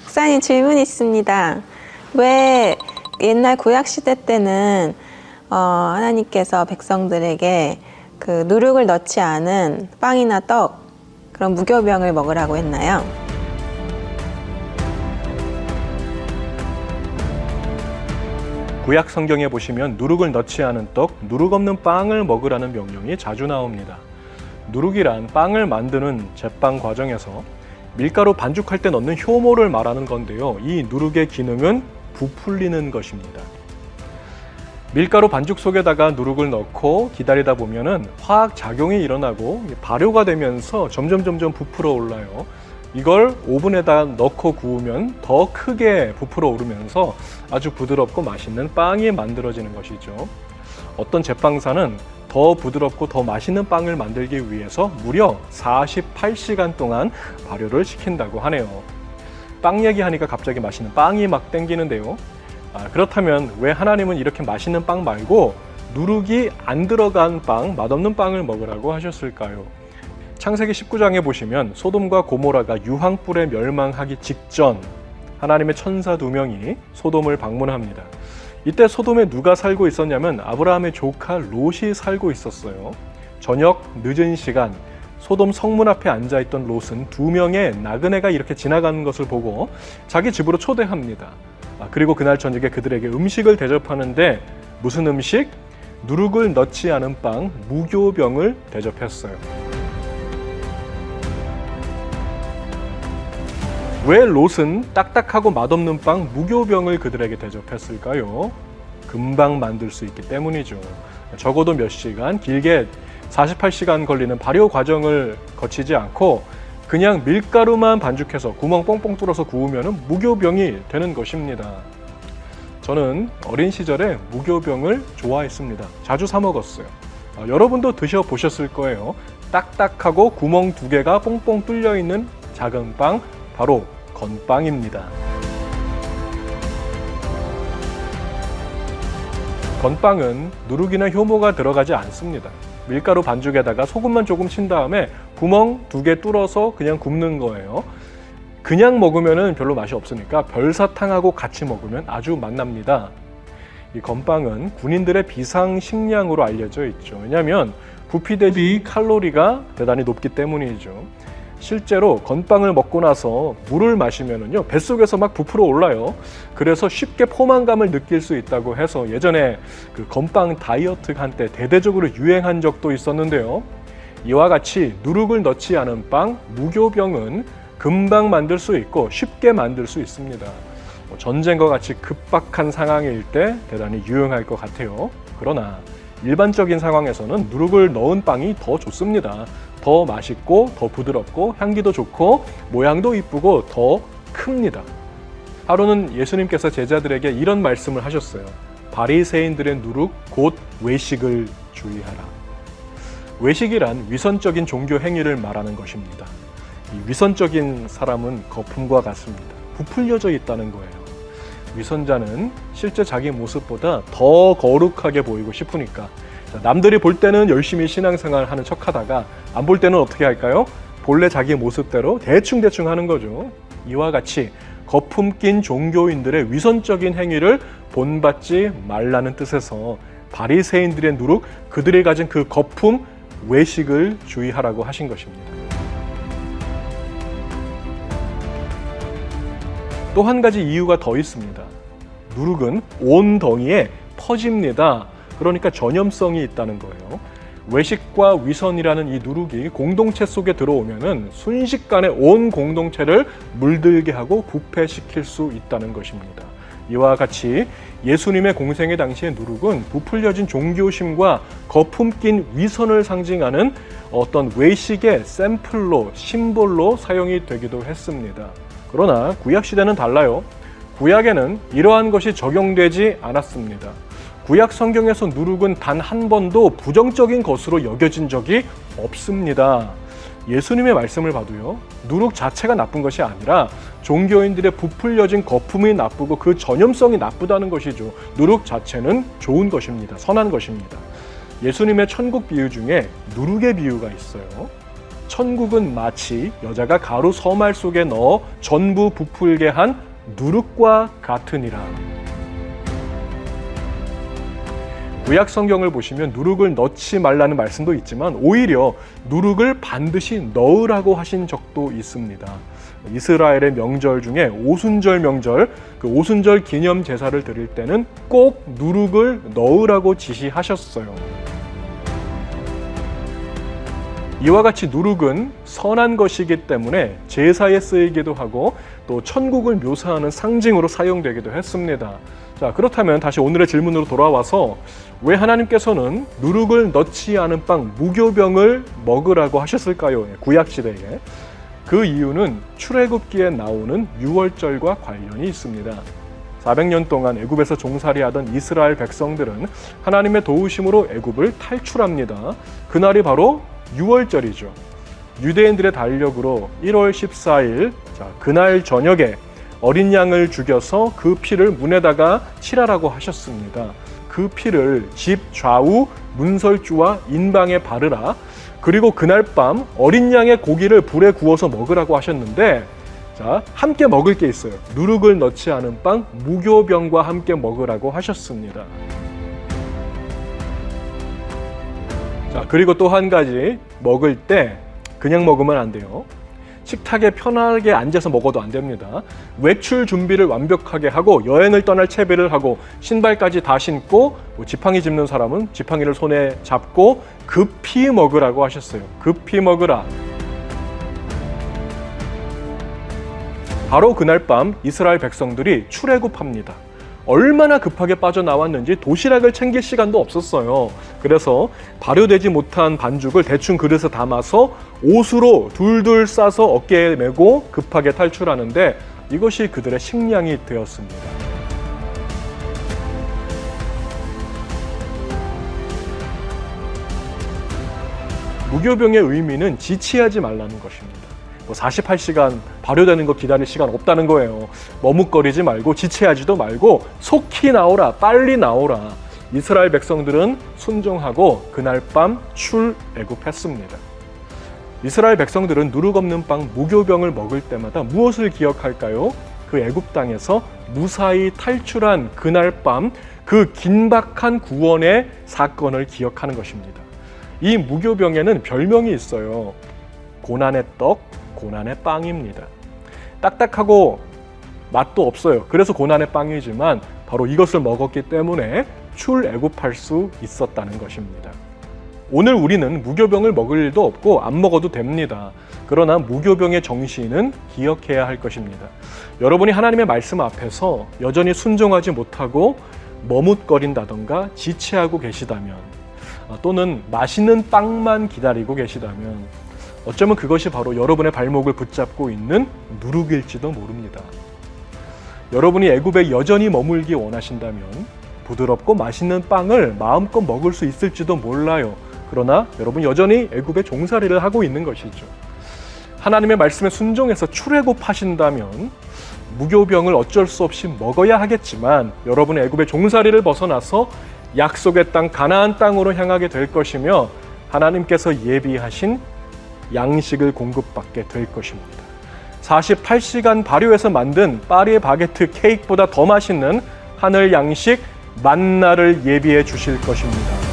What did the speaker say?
목사님 질문이 있습니다. 왜 옛날 구약 시대 때는 하나님께서 백성들에게 그 누룩을 넣지 않은 빵이나 떡, 그런 무교병을 먹으라고 했나요? 구약 성경에 보시면 누룩을 넣지 않은 떡, 누룩 없는 빵을 먹으라는 명령이 자주 나옵니다. 누룩이란 빵을 만드는 제빵 과정에서 밀가루 반죽할 때 넣는 효모를 말하는 건데요. 이 누룩의 기능은 부풀리는 것입니다. 밀가루 반죽 속에다가 누룩을 넣고 기다리다 보면은 화학 작용이 일어나고 발효가 되면서 점점 부풀어 올라요. 이걸 오븐에다 넣고 구우면 더 크게 부풀어 오르면서 아주 부드럽고 맛있는 빵이 만들어지는 것이죠. 어떤 제빵사는 더 부드럽고 더 맛있는 빵을 만들기 위해서 무려 48시간 동안 발효를 시킨다고 하네요. 빵 얘기하니까 갑자기 맛있는 빵이 막 땡기는데요. 그렇다면 왜 하나님은 이렇게 맛있는 빵 말고 누룩이 안 들어간 빵, 맛없는 빵을 먹으라고 하셨을까요? 창세기 19장에 보시면 소돔과 고모라가 유황불에 멸망하기 직전 하나님의 천사 2명이 소돔을 방문합니다. 이때 소돔에 누가 살고 있었냐면 아브라함의 조카 롯이 살고 있었어요. 저녁 늦은 시간 소돔 성문 앞에 앉아있던 롯은 2명의 나그네가 이렇게 지나가는 것을 보고 자기 집으로 초대합니다. 그리고 그날 저녁에 그들에게 음식을 대접하는데 무슨 음식? 누룩을 넣지 않은 빵, 무교병을 대접했어요. 왜 롯은 딱딱하고 맛없는 빵, 무교병을 그들에게 대접했을까요? 금방 만들 수 있기 때문이죠. 적어도 몇 시간, 길게 48시간 걸리는 발효 과정을 거치지 않고 그냥 밀가루만 반죽해서 구멍 뽕뽕 뚫어서 구우면 무교병이 되는 것입니다. 저는 어린 시절에 무교병을 좋아했습니다. 자주 사 먹었어요. 여러분도 드셔보셨을 거예요. 딱딱하고 구멍 2개가 뽕뽕 뚫려 있는 작은 빵, 바로 건빵입니다. 건빵은 누룩이나 효모가 들어가지 않습니다. 밀가루 반죽에다가 소금만 조금 친 다음에 구멍 2개 뚫어서 그냥 굽는 거예요. 그냥 먹으면 별로 맛이 없으니까 별사탕하고 같이 먹으면 아주 맛납니다. 이 건빵은 군인들의 비상식량으로 알려져 있죠. 왜냐하면 부피 대비 칼로리가 대단히 높기 때문이죠. 실제로 건빵을 먹고 나서 물을 마시면은요, 뱃속에서 막 부풀어 올라요. 그래서 쉽게 포만감을 느낄 수 있다고 해서 예전에 그 건빵 다이어트 한때 대대적으로 유행한 적도 있었는데요. 이와 같이 누룩을 넣지 않은 빵, 무교병은 금방 만들 수 있고 쉽게 만들 수 있습니다. 전쟁과 같이 급박한 상황일 때 대단히 유용할 것 같아요. 그러나 일반적인 상황에서는 누룩을 넣은 빵이 더 좋습니다. 더 맛있고 더 부드럽고 향기도 좋고 모양도 이쁘고 더 큽니다. 하루는 예수님께서 제자들에게 이런 말씀을 하셨어요. 바리새인들의 누룩 곧 외식을 주의하라. 외식이란 위선적인 종교 행위를 말하는 것입니다. 이 위선적인 사람은 거품과 같습니다. 부풀려져 있다는 거예요. 위선자는 실제 자기 모습보다 더 거룩하게 보이고 싶으니까 남들이 볼 때는 열심히 신앙생활 하는 척하다가 안 볼 때는 어떻게 할까요? 본래 자기 모습대로 대충 하는 거죠. 이와 같이 거품 낀 종교인들의 위선적인 행위를 본받지 말라는 뜻에서 바리새인들의 누룩, 그들이 가진 그 거품, 외식을 주의하라고 하신 것입니다. 또 한 가지 이유가 더 있습니다. 누룩은 온 덩이에 퍼집니다. 그러니까 전염성이 있다는 거예요. 외식과 위선이라는 이 누룩이 공동체 속에 들어오면은 순식간에 온 공동체를 물들게 하고 부패시킬 수 있다는 것입니다. 이와 같이 예수님의 공생의 당시의 누룩은 부풀려진 종교심과 거품 낀 위선을 상징하는 어떤 외식의 샘플로, 심볼로 사용이 되기도 했습니다. 그러나 구약시대는 달라요. 구약에는 이러한 것이 적용되지 않았습니다. 구약 성경에서 누룩은 단 한 번도 부정적인 것으로 여겨진 적이 없습니다. 예수님의 말씀을 봐도요, 누룩 자체가 나쁜 것이 아니라 종교인들의 부풀려진 거품이 나쁘고 그 전염성이 나쁘다는 것이죠. 누룩 자체는 좋은 것입니다. 선한 것입니다. 예수님의 천국 비유 중에 누룩의 비유가 있어요. 천국은 마치 여자가 가루 서말 속에 넣어 전부 부풀게 한 누룩과 같으니라. 구약 성경을 보시면 누룩을 넣지 말라는 말씀도 있지만 오히려 누룩을 반드시 넣으라고 하신 적도 있습니다. 이스라엘의 명절 중에 오순절 명절, 그 오순절 기념 제사를 드릴 때는 꼭 누룩을 넣으라고 지시하셨어요. 이와 같이 누룩은 선한 것이기 때문에 제사에 쓰이기도 하고 또 천국을 묘사하는 상징으로 사용되기도 했습니다. 자, 그렇다면 다시 오늘의 질문으로 돌아와서 왜 하나님께서는 누룩을 넣지 않은 빵, 무교병을 먹으라고 하셨을까요? 구약시대에. 그 이유는 출애굽기에 나오는 유월절과 관련이 있습니다. 400년 동안 애굽에서 종살이하던 이스라엘 백성들은 하나님의 도우심으로 애굽을 탈출합니다. 그날이 바로 유월절이죠. 유대인들의 달력으로 1월 14일, 그날 저녁에 어린 양을 죽여서 그 피를 문에다가 칠하라고 하셨습니다. 그 피를 집 좌우 문설주와 인방에 바르라. 그리고 그날 밤 어린 양의 고기를 불에 구워서 먹으라고 하셨는데, 자, 함께 먹을 게 있어요. 누룩을 넣지 않은 빵, 무교병과 함께 먹으라고 하셨습니다. 자, 그리고 또 한 가지, 먹을 때 그냥 먹으면 안 돼요. 식탁에 편하게 앉아서 먹어도 안 됩니다. 외출 준비를 완벽하게 하고 여행을 떠날 채비를 하고 신발까지 다 신고 지팡이 짚는 사람은 지팡이를 손에 잡고 급히 먹으라고 하셨어요. 급히 먹으라. 바로 그날 밤 이스라엘 백성들이 출애굽합니다. 얼마나 급하게 빠져나왔는지 도시락을 챙길 시간도 없었어요. 그래서 발효되지 못한 반죽을 대충 그릇에 담아서 옷으로 둘둘 싸서 어깨에 메고 급하게 탈출하는데 이것이 그들의 식량이 되었습니다. 무교병의 의미는 지체하지 말라는 것입니다. 48시간 발효되는 거 기다릴 시간 없다는 거예요. 머뭇거리지 말고 지체하지도 말고 속히 나오라, 빨리 나오라. 이스라엘 백성들은 순종하고 그날 밤 출애굽했습니다. 이스라엘 백성들은 누룩 없는 빵 무교병을 먹을 때마다 무엇을 기억할까요? 그 애굽 땅에서 무사히 탈출한 그날 밤 그 긴박한 구원의 사건을 기억하는 것입니다. 이 무교병에는 별명이 있어요. 고난의 떡, 고난의 빵입니다. 딱딱하고 맛도 없어요. 그래서 고난의 빵이지만 바로 이것을 먹었기 때문에 출애굽할 수 있었다는 것입니다. 오늘 우리는 무교병을 먹을 일도 없고 안 먹어도 됩니다. 그러나 무교병의 정신은 기억해야 할 것입니다. 여러분이 하나님의 말씀 앞에서 여전히 순종하지 못하고 머뭇거린다던가 지체하고 계시다면 또는 맛있는 빵만 기다리고 계시다면 어쩌면 그것이 바로 여러분의 발목을 붙잡고 있는 누룩일지도 모릅니다. 여러분이 애굽에 여전히 머물기 원하신다면 부드럽고 맛있는 빵을 마음껏 먹을 수 있을지도 몰라요. 그러나 여러분 여전히 애굽의 종살이를 하고 있는 것이죠. 하나님의 말씀에 순종해서 출애굽하신다면 무교병을 어쩔 수 없이 먹어야 하겠지만 여러분의 애굽의 종살이를 벗어나서 약속의 땅 가나안 땅으로 향하게 될 것이며 하나님께서 예비하신 양식을 공급받게 될 것입니다. 48시간 발효해서 만든 파리의 바게트 케이크보다 더 맛있는 하늘 양식 만나를 예비해 주실 것입니다.